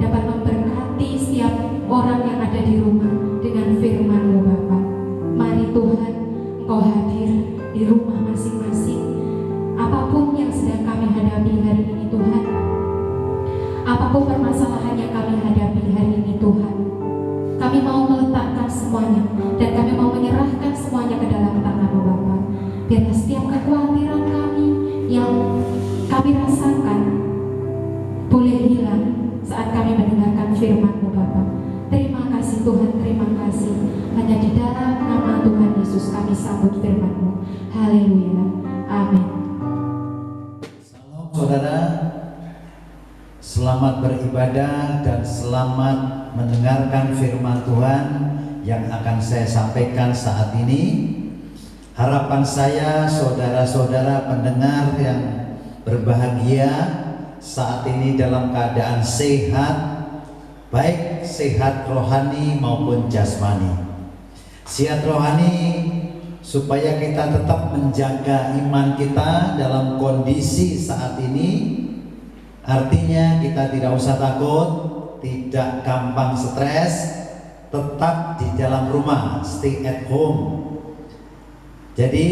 dapat permasalahan yang kami hadapi hari ini Tuhan. Kami mau meletakkan semuanya dan kami mau menyerahkan semuanya ke dalam tangan-Mu Bapa. Biarlah setiap kekhawatiran kami yang kami rasakan boleh hilang saat kami mendengarkan firman-Mu Bapa. Terima kasih Tuhan, terima kasih. Hanya di dalam nama Tuhan Yesus kami sambut firman-Mu. Haleluya. Amin. Salam saudara, selamat beribadah dan selamat mendengarkan firman Tuhan yang akan saya sampaikan saat ini. Harapan saya saudara-saudara pendengar yang berbahagia saat ini dalam keadaan sehat, baik sehat rohani maupun jasmani. Sehat rohani supaya kita tetap menjaga iman kita dalam kondisi saat ini. Artinya kita tidak usah takut, tidak gampang stres, tetap di dalam rumah, stay at home. Jadi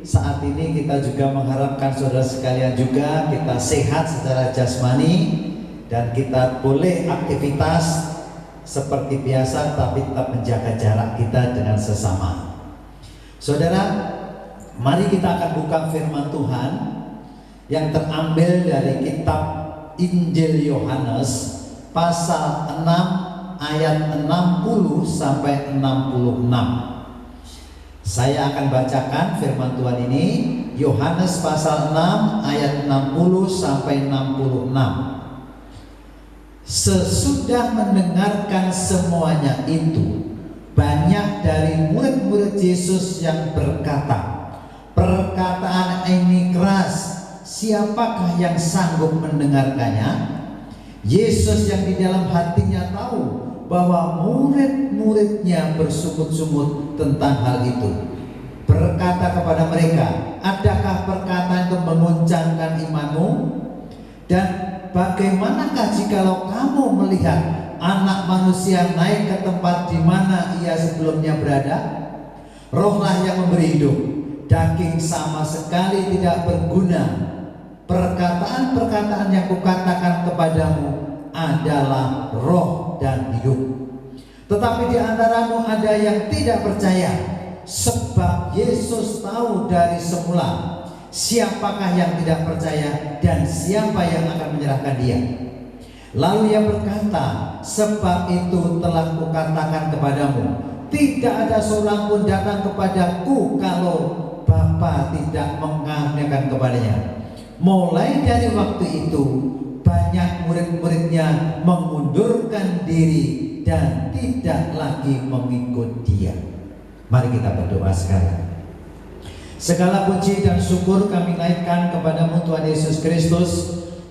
saat ini kita juga mengharapkan saudara sekalian juga kita sehat secara jasmani dan kita boleh aktivitas seperti biasa tapi tetap menjaga jarak kita dengan sesama. Saudara, mari kita akan buka firman Tuhan yang terambil dari kitab Injil Yohanes pasal 6 ayat 60 sampai 66. Saya akan bacakan firman Tuhan ini, Yohanes pasal 6 ayat 60 sampai 66. Sesudah mendengarkan semuanya itu, banyak dari murid-murid Yesus yang berkata, perkataan ini keras, siapakah yang sanggup mendengarkannya? Yesus yang di dalam hatinya tahu bahwa murid-muridnya bersungut-sungut tentang hal itu, berkata kepada mereka, adakah perkataan itu menguncangkan imanmu? Dan bagaimanakah jikalau kamu melihat Anak Manusia naik ke tempat di mana ia sebelumnya berada? Rohlah yang memberi hidup, daging sama sekali tidak berguna. Perkataan-perkataan yang kukatakan kepadamu adalah roh dan hidup. Tetapi di antaramu ada yang tidak percaya, sebab Yesus tahu dari semula siapakah yang tidak percaya dan siapa yang akan menyerahkan dia. Lalu ia berkata, sebab itu telah kukatakan kepadamu, tidak ada seorang pun datang kepadaku kalau Bapa tidak mengaruniakan kepadanya. Mulai dari waktu itu banyak murid-muridnya mengundurkan diri dan tidak lagi mengikut dia. Mari kita berdoa sekarang. Segala puji dan syukur kami naikkan kepadamu Tuhan Yesus Kristus.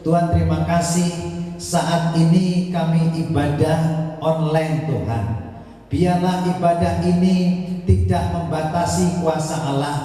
Tuhan, terima kasih saat ini kami ibadah online Tuhan. Biarlah ibadah ini tidak membatasi kuasa Allah,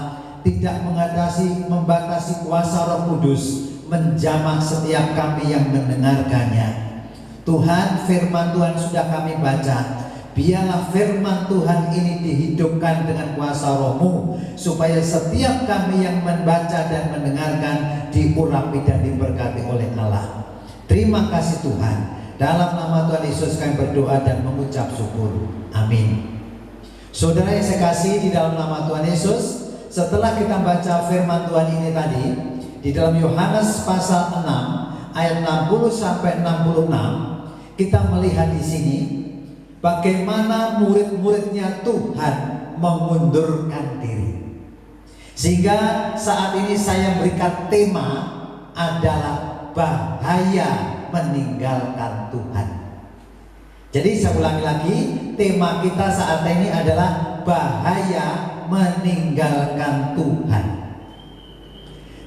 tidak membatasi kuasa Roh Kudus menjamah setiap kami yang mendengarkannya. Tuhan, firman Tuhan sudah kami baca. Biarlah firman Tuhan ini dihidupkan dengan kuasa Roh-Mu, supaya setiap kami yang membaca dan mendengarkan diurapi dan diberkati oleh Allah. Terima kasih Tuhan. Dalam nama Tuhan Yesus kami berdoa dan mengucap syukur. Amin. Saudara yang saya kasih di dalam nama Tuhan Yesus, setelah kita baca firman Tuhan ini tadi di dalam Yohanes pasal 6 ayat 60 sampai 66, kita melihat di sini bagaimana murid-muridnya Tuhan mengundurkan diri. Sehingga saat ini saya berikan tema adalah bahaya meninggalkan Tuhan. Jadi saya ulangi lagi, tema kita saat ini adalah bahaya meninggalkan Tuhan.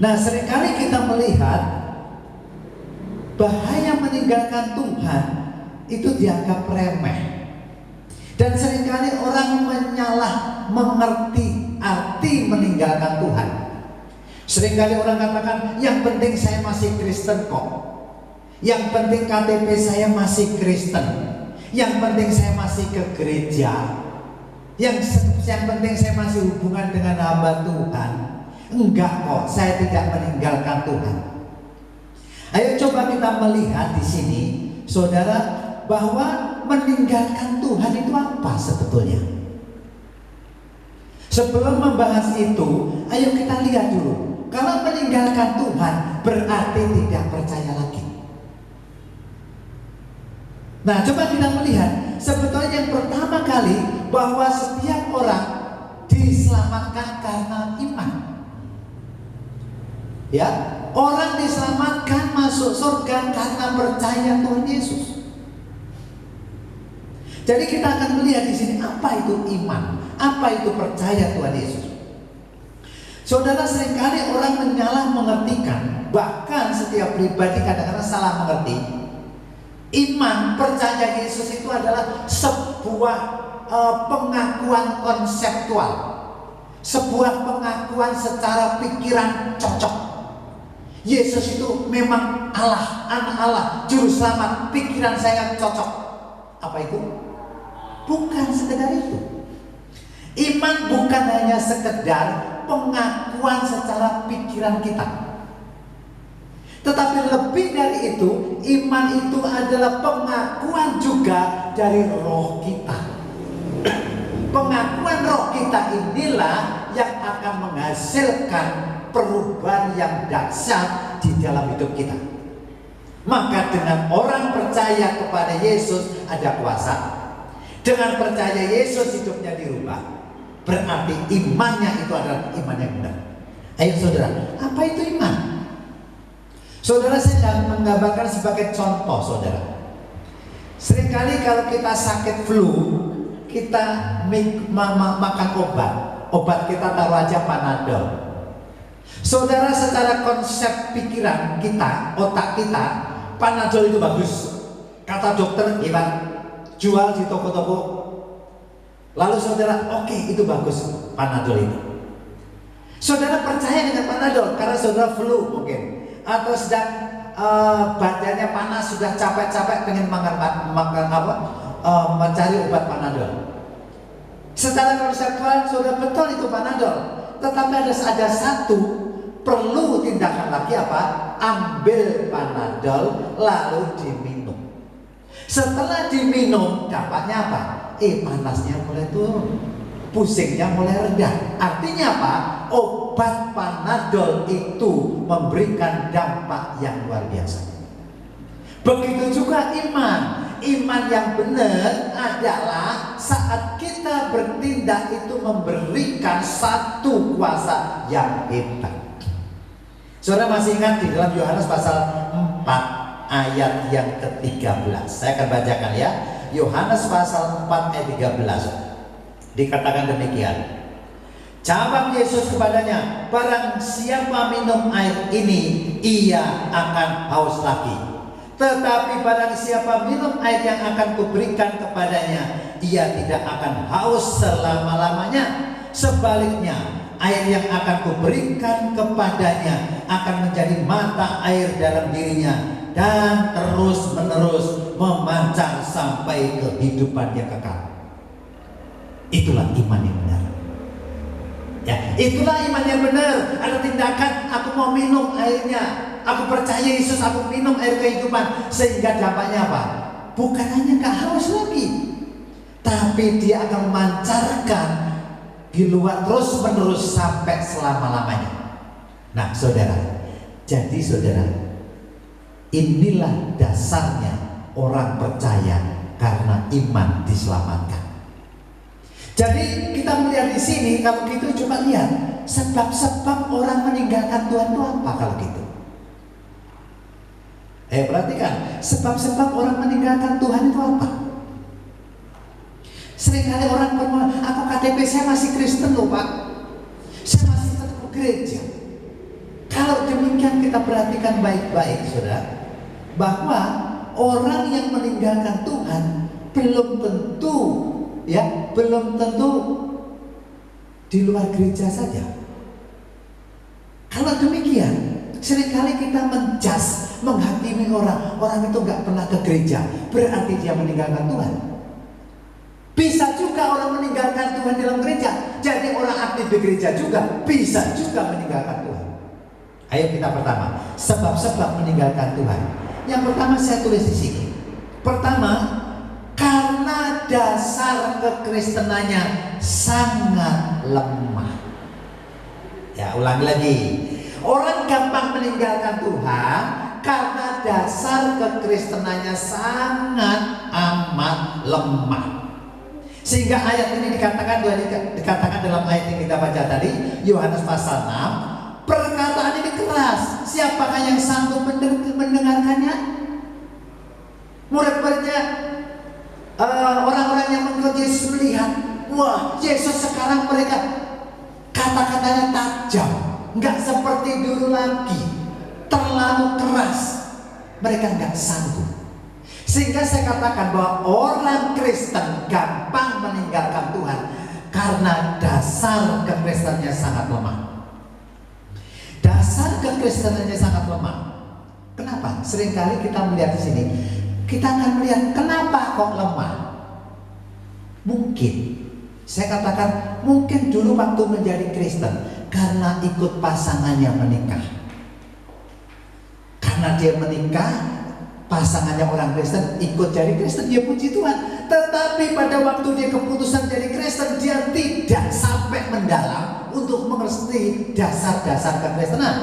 Nah, seringkali kita melihat bahaya meninggalkan Tuhan itu dianggap remeh. Dan seringkali orang menyalah mengerti arti meninggalkan Tuhan. Seringkali orang katakan, yang penting saya masih Kristen kok. Yang penting KTP saya masih Kristen. Yang penting saya masih ke gereja. Yang penting saya masih hubungan dengan hamba Tuhan. Enggak kok, saya tidak meninggalkan Tuhan. Ayo coba kita melihat di sini saudara, bahwa meninggalkan Tuhan itu apa sebetulnya? Sebelum membahas itu, ayo kita lihat dulu. Kalau meninggalkan Tuhan berarti tidak percaya lagi. Nah, coba kita melihat sebetulnya yang pertama kali bahwa setiap orang diselamatkan karena iman. Ya, orang diselamatkan masuk surga karena percaya Tuhan Yesus. Jadi kita akan melihat di sini apa itu iman, apa itu percaya Tuhan Yesus. Saudara, seringkali orang menyalah mengertikan, bahkan setiap pribadi kadang-kadang salah mengerti. Iman, percaya Yesus itu adalah sebuah pengakuan konseptual, sebuah pengakuan secara pikiran cocok. Yesus itu memang Allah, anak Allah, juru selamat. Pikiran saya cocok. Apa itu? Bukan sekedar itu. Iman bukan hanya sekedar pengakuan secara pikiran kita, tetapi lebih dari itu, iman itu adalah pengakuan juga dari roh kita. Pengakuan roh kita inilah yang akan menghasilkan perubahan yang dahsyat di dalam hidup kita. Maka dengan orang percaya kepada Yesus ada kuasa. Dengan percaya Yesus hidupnya dirubah. Berarti imannya itu adalah iman yang benar. Ayo saudara, apa itu iman? Saudara, saya akan menggambarkan sebagai contoh, saudara. Seringkali kalau kita sakit flu, kita makan obat kita taruh aja Panadol. Saudara, secara konsep pikiran kita, otak kita, Panadol itu bagus. Kata dokter, hebat, jual di toko-toko. Lalu saudara, oke, itu bagus Panadol itu. Saudara percaya dengan Panadol karena saudara flu mungkin, atau sedang badannya panas, sudah capek-capek pengen mencari obat Panadol. Secara konseptual sudah betul itu Panadol, tetapi ada satu perlu tindakan lagi apa? Ambil Panadol lalu diminum. Setelah diminum dampaknya apa? Panasnya mulai turun, pusingnya mulai reda. Artinya apa? Obat Panadol itu memberikan dampak yang luar biasa. Begitu juga iman. Iman yang benar adalah saat kita bertindak itu memberikan satu kuasa yang hebat. Saudara masih ingat di dalam Yohanes pasal 4 ayat yang ke-13. Saya akan bacakan ya. Yohanes pasal 4 ayat 13. Dikatakan demikian. Jawab Yesus kepadanya, barang siapa minum air ini, ia akan haus lagi. Tetapi barang siapa minum air yang akan kuberikan kepadanya, ia tidak akan haus selama-lamanya. Sebaliknya, air yang akan kuberikan kepadanya akan menjadi mata air dalam dirinya dan terus-menerus memancar sampai kehidupan yang kekal. Itulah iman yang benar. Ya, itulah iman yang benar. Ada tindakan, aku mau minum airnya, aku percaya Yesus, aku minum air kehidupan, sehingga dampaknya apa? Bukan hanya gak haus lagi, tapi dia akan memancarkan di luar terus-menerus sampai selama-lamanya. Nah saudara, jadi saudara, inilah dasarnya orang percaya karena iman diselamatkan. Jadi kita melihat di sini, kalau gitu coba lihat sebab-sebab orang meninggalkan Tuhan itu apa kalau gitu? Perhatikan, sebab-sebab orang meninggalkan Tuhan itu apa? Seringkali orang berkata, aku KTP saya masih Kristen loh Pak, saya masih tetap ke gereja. Kalau demikian kita perhatikan baik-baik saudara, bahwa orang yang meninggalkan Tuhan belum tentu di luar gereja saja. Kalau demikian, seringkali kita menghakimi orang itu nggak pernah ke gereja, berarti dia meninggalkan Tuhan. Bisa juga orang meninggalkan Tuhan dalam gereja, jadi orang aktif di gereja juga bisa juga meninggalkan Tuhan. Ayo kita pertama, sebab-sebab meninggalkan Tuhan. Yang pertama saya tulis di sini, Pertama, karena dasar kekristenannya sangat lemah. Ya, ulangi lagi. Orang gampang meninggalkan Tuhan karena dasar kekristenannya sangat amat lemah. Sehingga ayat ini dikatakan dalam ayat yang kita baca tadi, Yohanes pasal 6, perkataan ini keras. Siapakah yang sanggup mendengarkannya? Murid-muridnya, orang-orang yang mengikut Yesus melihat, wah, Yesus sekarang mereka kata-katanya tajam, nggak seperti dulu lagi, terlalu keras. Mereka nggak sanggup. Sehingga saya katakan bahwa orang Kristen gampang meninggalkan Tuhan karena dasar kekristenannya sangat lemah. Dasar kekristenannya sangat lemah. Kenapa? Seringkali kita melihat di sini, kita akan melihat kenapa kok lemah. Mungkin, saya katakan mungkin dulu waktu menjadi Kristen karena ikut pasangannya menikah. Karena dia menikah, pasangannya orang Kristen, ikut jadi Kristen, dia puji Tuhan. Tetapi pada waktu dia keputusan jadi Kristen, dia tidak sampai mendalam untuk mengerti dasar-dasar kekristenan.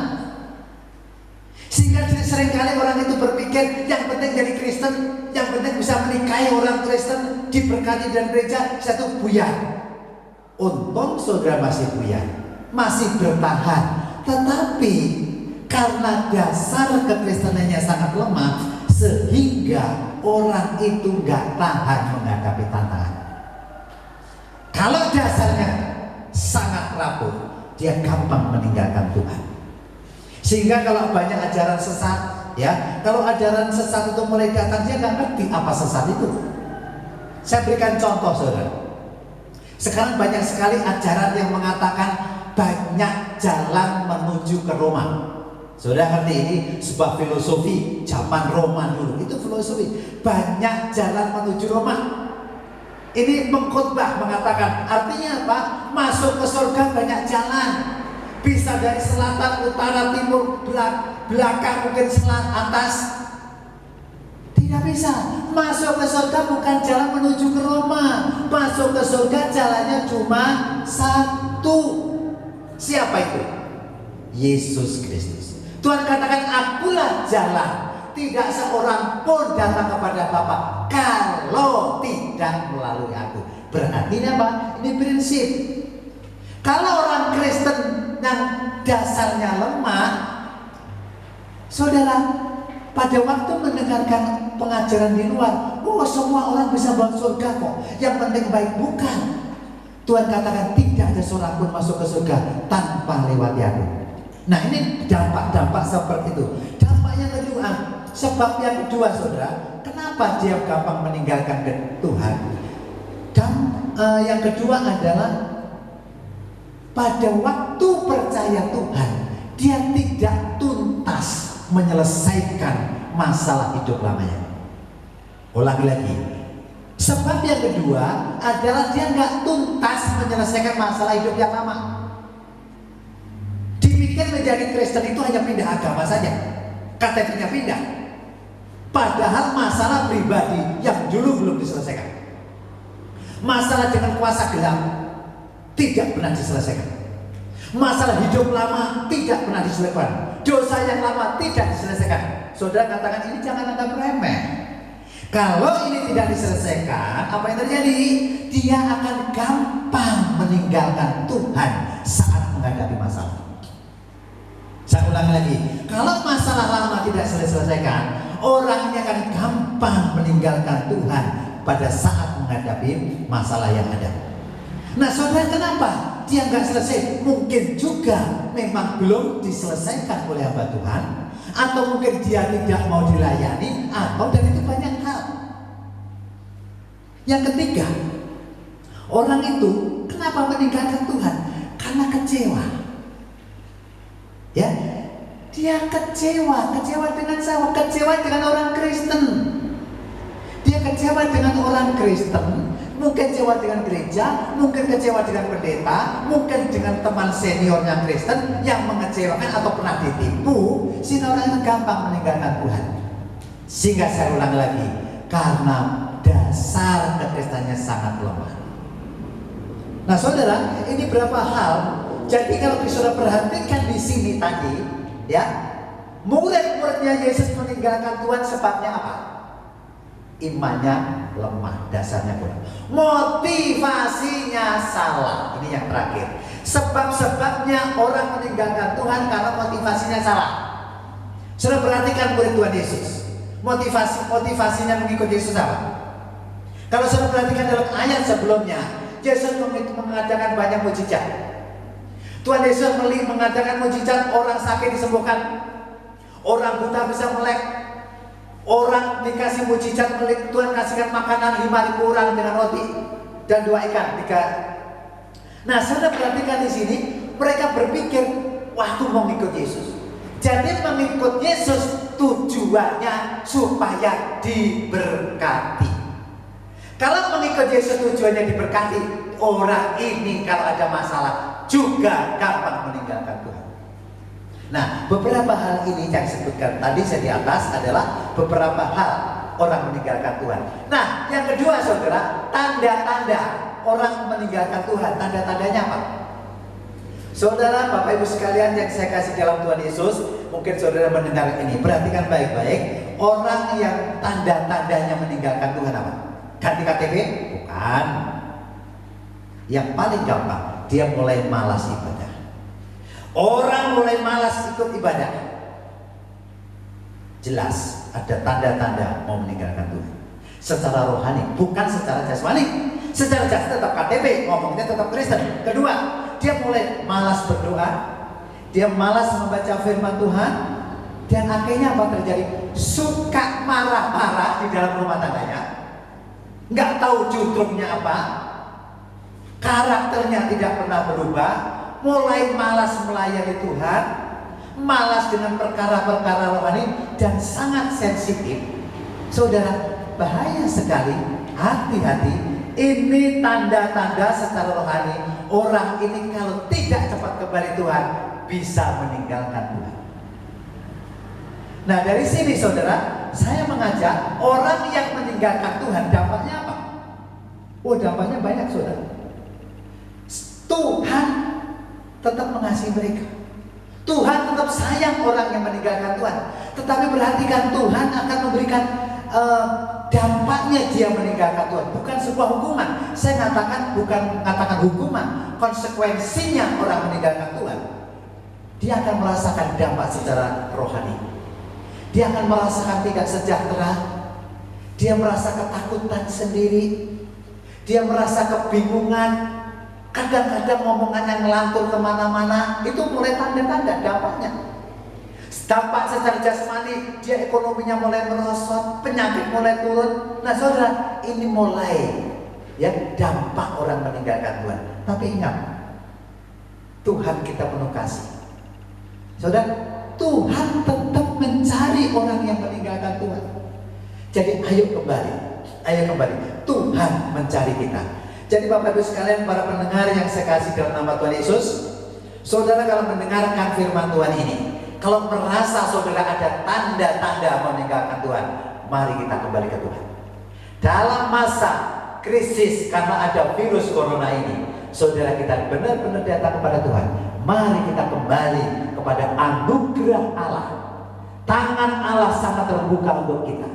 Sehingga seringkali orang itu berpikir yang penting jadi Kristen, yang penting bisa menikahi orang Kristen, diberkati dan gereja, satu buyar. Untung saudara masih buyar, masih bertahan. Tetapi karena dasar kekristenannya sangat lemah, sehingga orang itu nggak tahan menghadapi tantangan. Kalau dasarnya sangat rapuh, dia gampang meninggalkan Tuhan. Sehingga kalau banyak ajaran sesat, ya, kalau ajaran sesat itu mulai datang, dia nggak ngerti apa sesat itu. Saya berikan contoh, saudara. Sekarang banyak sekali ajaran yang mengatakan banyak jalan menuju ke Roma. Sudah ngerti, ini sebuah filosofi zaman Roma dulu. Itu filosofi banyak jalan menuju Roma. Ini pengkhotbah mengatakan, artinya apa? Masuk ke surga banyak jalan. Bisa dari selatan, utara, timur, belakang, mungkin atas. Tidak bisa. Masuk ke surga bukan jalan menuju ke Roma. Masuk ke surga jalannya cuma satu. Siapa itu? Yesus Kristus. Tuhan katakan, akulah jalan, tidak seorang pun datang kepada Bapa kalau tidak melalui aku. Berarti apa? Ini prinsip. Kalau orang Kristen yang dasarnya lemah, saudara, pada waktu mendengarkan pengajaran di luar, oh semua orang bisa masuk surga kok, yang penting baik, bukan. Tuhan katakan tidak ada seorang pun masuk ke surga tanpa lewati aku. Nah, ini dampak-dampak seperti itu. Dampak yang kedua, sebab yang kedua, saudara, kenapa dia gampang meninggalkan Tuhan? Dan yang kedua adalah pada waktu percaya Tuhan, dia tidak tuntas menyelesaikan masalah hidup lamanya. Ulangi lagi. Sebab yang kedua adalah dia nggak tuntas menyelesaikan masalah hidup yang lama. Dipikir menjadi Kristen itu hanya pindah agama saja, KTP-nya pindah. Padahal masalah pribadi yang dulu belum diselesaikan, masalah dengan kuasa gelap tidak pernah diselesaikan, masalah hidup lama tidak pernah diselesaikan, dosa yang lama tidak diselesaikan. Saudara katakan, ini jangan anggap remeh. Kalau ini tidak diselesaikan, apa yang terjadi? Dia akan gampang meninggalkan Tuhan saat menghadapi masalah. Saya ulangi lagi, kalau masalah lama tidak selesaikan, orang ini akan gampang meninggalkan Tuhan pada saat menghadapi masalah yang ada. Nah, saudara, kenapa dia nggak selesai? Mungkin juga memang belum diselesaikan oleh hamba Tuhan, atau mungkin dia tidak mau dilayani, atau dan itu banyak hal. Yang ketiga, orang itu kenapa meninggalkan Tuhan? Karena kecewa. Ya, dia kecewa dengan siapa? Kecewa dengan orang Kristen. Dia kecewa dengan orang Kristen, mungkin kecewa dengan gereja, mungkin kecewa dengan pendeta, mungkin dengan teman seniornya Kristen yang mengecewakan atau pernah ditipu, sehingga orang itu gampang meninggalkan Tuhan. Sehingga saya ulang lagi, karena dasar kekristenannya sangat lemah. Nah saudara, ini berapa hal. Jadi kalau saudara perhatikan di sini tadi, ya, murid-muridnya Yesus meninggalkan Tuhan sebabnya apa? Imannya lemah, dasarnya kurang. Motivasinya salah. Ini yang terakhir. Sebab-sebabnya orang meninggalkan Tuhan karena motivasinya salah. Saudara perhatikan murid Tuhan Yesus. Motivasinya mengikuti Yesus apa? Kalau saudara perhatikan dalam ayat sebelumnya, Yesus mengadakan banyak mujizat. Tuhan Yesus mengadakan mujizat, orang sakit disembuhkan, orang buta bisa melek, orang dikasih mujizat, Tuhan kasihkan makanan 5.000 orang dengan roti dan 2 ikan. Nah, saudara perhatikan di sini, mereka berpikir waktu mau mengikut Yesus. Jadi mengikut Yesus tujuannya supaya diberkati. Kalau mengikut Yesus tujuannya diberkati, orang ini kalau ada masalah juga gampang meninggalkan Tuhan. Nah, beberapa hal ini yang disebutkan tadi saya di atas adalah beberapa hal orang meninggalkan Tuhan. Nah, yang kedua saudara, tanda-tanda orang meninggalkan Tuhan. Tanda-tandanya apa? Saudara, Bapak Ibu sekalian yang saya kasih dalam Tuhan Yesus, mungkin saudara mendengar ini, perhatikan baik-baik. Orang yang tanda-tandanya meninggalkan Tuhan apa? Ganti KTP? Bukan. Yang paling gampang, dia mulai malas ibadah. Orang mulai malas ikut ibadah, jelas ada tanda-tanda mau meninggalkan Tuhan. Secara rohani, bukan secara jasmani. Secara jasmani tetap KTP, ngomongnya tetap Kristen. Kedua, dia mulai malas berdoa, dia malas membaca firman Tuhan, dan akhirnya apa terjadi? Suka marah-marah di dalam rumah tangganya, nggak tahu jutrumnya apa, karakternya tidak pernah berubah, mulai malas melayani Tuhan, malas dengan perkara-perkara rohani, dan sangat sensitif. Saudara, bahaya sekali, hati-hati. Ini tanda-tanda secara rohani. Orang ini kalau tidak cepat kembali Tuhan, bisa meninggalkan Tuhan. Nah, dari sini saudara, saya mengajak orang yang meninggalkan Tuhan, dampaknya apa? Oh, dampaknya banyak saudara. Tuhan tetap mengasihi mereka. Tuhan tetap sayang orang yang meninggalkan Tuhan. Tetapi perhatikan, Tuhan akan memberikan dampaknya dia meninggalkan Tuhan. Bukan sebuah hukuman. Saya katakan bukan mengatakan hukuman, konsekuensinya orang meninggalkan Tuhan. Dia akan merasakan dampak secara rohani. Dia akan merasakan tidak sejahtera. Dia merasa ketakutan sendiri. Dia merasa kebingungan. Kadang-kadang ngomongannya ngelantur kemana-mana. Itu mulai tanda-tanda dampaknya. Dampak secara jasmani, dia ekonominya mulai merosot, penyakit mulai turun. Nah saudara, ini mulai ya dampak orang meninggalkan Tuhan. Tapi ingat, Tuhan kita penuh kasih. Saudara, Tuhan tetap mencari orang yang meninggalkan Tuhan. Jadi ayo kembali, Tuhan mencari kita. Jadi Bapak Ibu sekalian, para pendengar yang saya kasih dalam nama Tuhan Yesus, saudara kalau mendengarkan firman Tuhan ini, kalau merasa saudara ada tanda-tanda meninggalkan Tuhan, mari kita kembali ke Tuhan. Dalam masa krisis karena ada virus corona ini, saudara kita benar-benar datang kepada Tuhan. Mari kita kembali kepada anugerah Allah. Tangan Allah sangat terbuka untuk kita.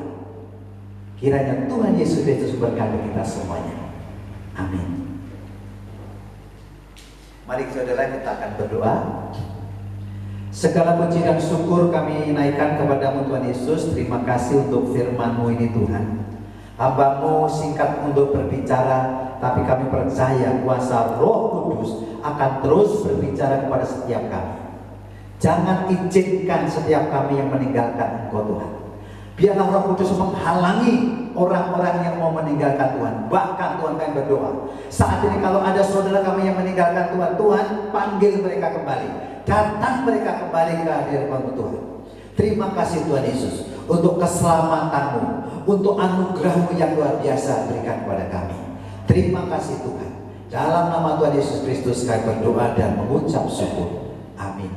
Kiranya Tuhan Yesus Kristus berkati kita semuanya. Amin. Mari saudara kita akan berdoa. Segala puji dan syukur kami naikkan kepadamu Tuhan Yesus. Terima kasih untuk firman-Mu ini Tuhan. Hamba-Mu singkat untuk berbicara, tapi kami percaya kuasa Roh Kudus akan terus berbicara kepada setiap kami. Jangan izinkan setiap kami yang meninggalkan Engkau Tuhan. Biarlah Roh Kudus menghalangi orang-orang yang mau meninggalkan Tuhan. Bahkan Tuhan kami berdoa, saat ini kalau ada saudara kami yang meninggalkan Tuhan, Tuhan panggil mereka kembali. Datang mereka kembali ke hadirat Tuhan. Terima kasih Tuhan Yesus untuk keselamatan-Mu, untuk anugerah-Mu yang luar biasa berikan kepada kami. Terima kasih Tuhan. Dalam nama Tuhan Yesus Kristus kami berdoa dan mengucap syukur. Amin.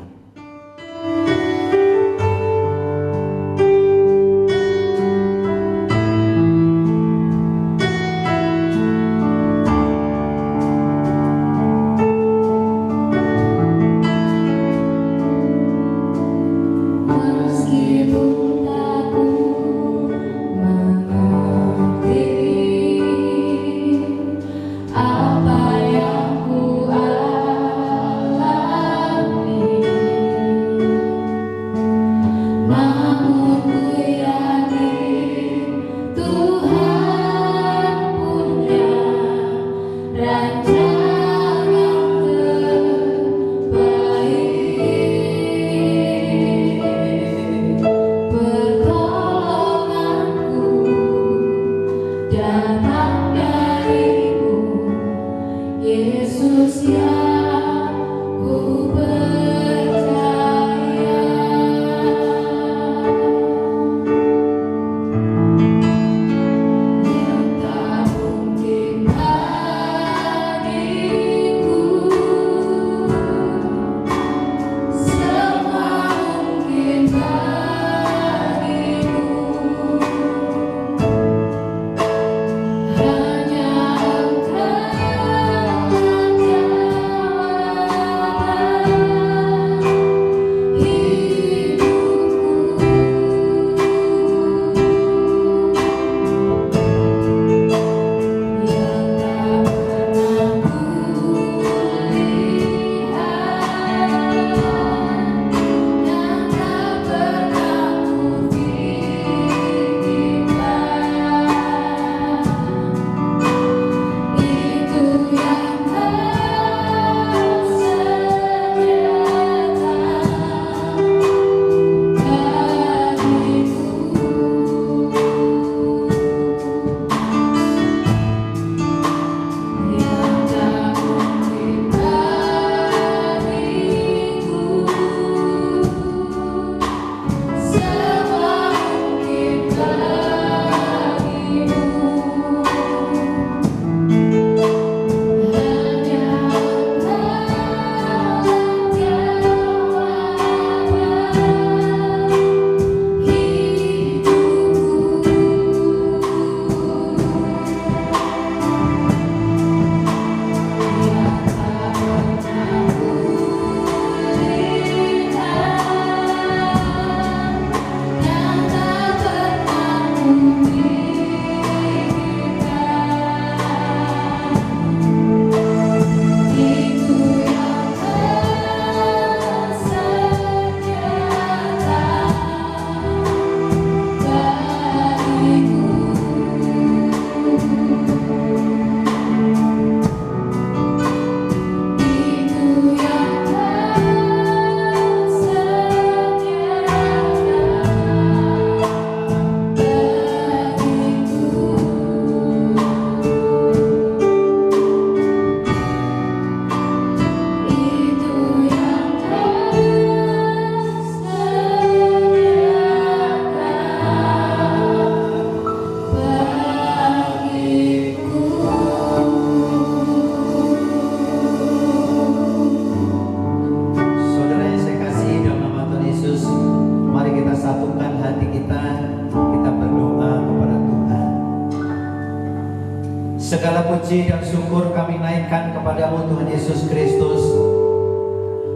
Segala puji dan syukur kami naikkan kepadamu Tuhan Yesus Kristus.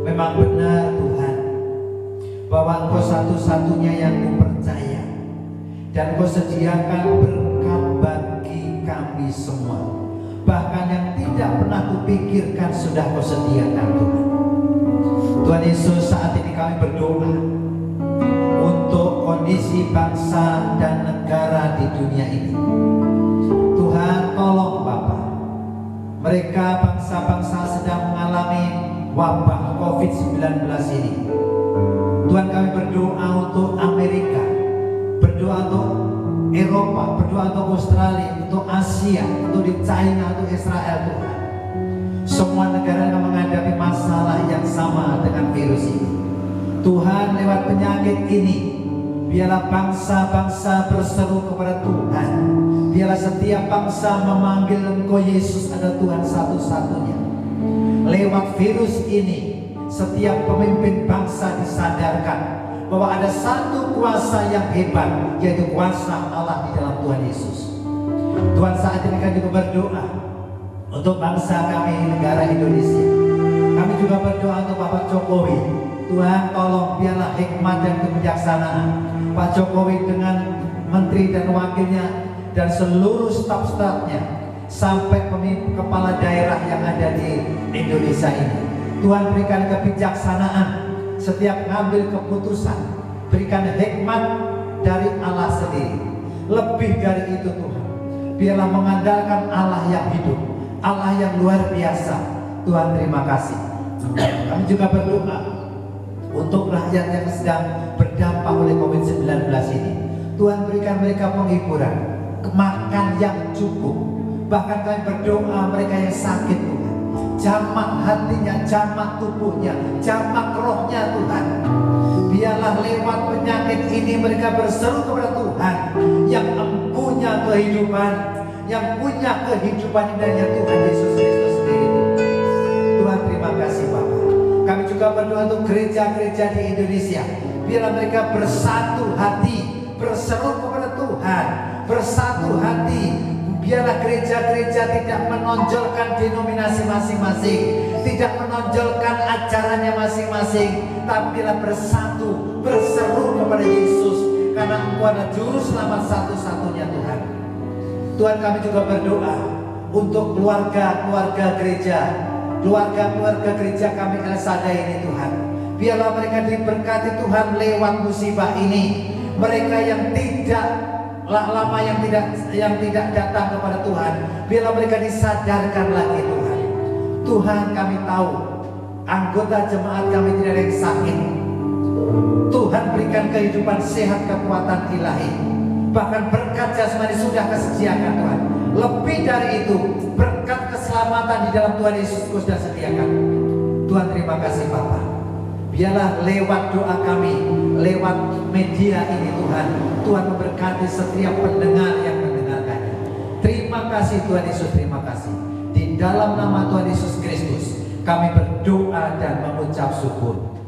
Memang benar Tuhan, bahwa Engkau satu-satunya yang kupercaya, dan Engkau sediakan berkat bagi kami semua. Bahkan yang tidak pernah kupikirkan sudah Kau sediakan Tuhan. Tuhan Yesus, saat ini kami berdoa untuk kondisi bangsa dan negara di dunia ini. Tuhan, tolong Bapa, mereka bangsa-bangsa sedang mengalami wabah COVID-19 ini. Tuhan, kami berdoa untuk Amerika, berdoa untuk Eropa, berdoa untuk Australia, untuk Asia, untuk di China, untuk Israel. Tuhan, semua negara yang menghadapi masalah yang sama dengan virus ini. Tuhan, lewat penyakit ini, biarlah bangsa-bangsa berseru kepada Tuhan. Biarlah setiap bangsa memanggil Engkau Yesus adalah Tuhan satu-satunya. Lewat virus ini, setiap pemimpin bangsa disadarkan bahwa ada satu kuasa yang hebat, yaitu kuasa Allah di dalam Tuhan Yesus. Tuhan, saat ini kami juga berdoa untuk bangsa kami, negara Indonesia. Kami juga berdoa untuk Bapak Jokowi. Tuhan, tolong biarlah hikmat dan kebijaksanaan Pak Jokowi dengan menteri dan wakilnya dan seluruh staf-stafnya sampai pemimpin kepala daerah yang ada di Indonesia ini. Tuhan, berikan kebijaksanaan setiap mengambil keputusan, berikan hikmat dari Allah sendiri. Lebih dari itu Tuhan, biarlah mengandalkan Allah yang hidup, Allah yang luar biasa. Tuhan, terima kasih. Kami juga berdoa untuk rakyat yang sedang berdampak oleh COVID-19 ini. Tuhan, berikan mereka penghiburan, makan yang cukup. Bahkan kami berdoa mereka yang sakit Tuhan, jamak hatinya, jamak tubuhnya, jamak rohnya Tuhan. Biarlah lewat penyakit ini mereka berseru kepada Tuhan yang punya kehidupan, yang punya kehidupan indahnya Tuhan Yesus Kristus sendiri. Tuhan terima kasih Bapa. Kami juga berdoa untuk gereja-gereja di Indonesia. Biarlah mereka bersatu hati, berseru kepada Tuhan, bersatu hati. Biarlah gereja-gereja tidak menonjolkan denominasi masing-masing, tidak menonjolkan ajarannya masing-masing, tapi biarlah bersatu, berseru kepada Yesus, karena Engkau adalah juru selamat satu-satunya Tuhan. Tuhan, kami juga berdoa untuk keluarga-keluarga gereja, keluarga-keluarga gereja kami El Shaddai ini Tuhan. Biarlah mereka diberkati Tuhan lewat musibah ini. Mereka yang lama yang tidak datang kepada Tuhan, biarlah mereka disadarkan lagi Tuhan. Tuhan, kami tahu anggota jemaat kami tidak ada yang sakit. Tuhan berikan kehidupan sehat, kekuatan ilahi. Bahkan berkat jasmani sudah kesediakan Tuhan. Lebih dari itu, berkat keselamatan di dalam Tuhan Yesus Kristus sudah sediakan. Tuhan terima kasih Bapa. Biarlah lewat doa kami, lewat media ini Tuhan, Tuhan memberkati setiap pendengar yang mendengarkannya. Terima kasih Tuhan Yesus, terima kasih. Di dalam nama Tuhan Yesus Kristus kami berdoa dan mengucap syukur.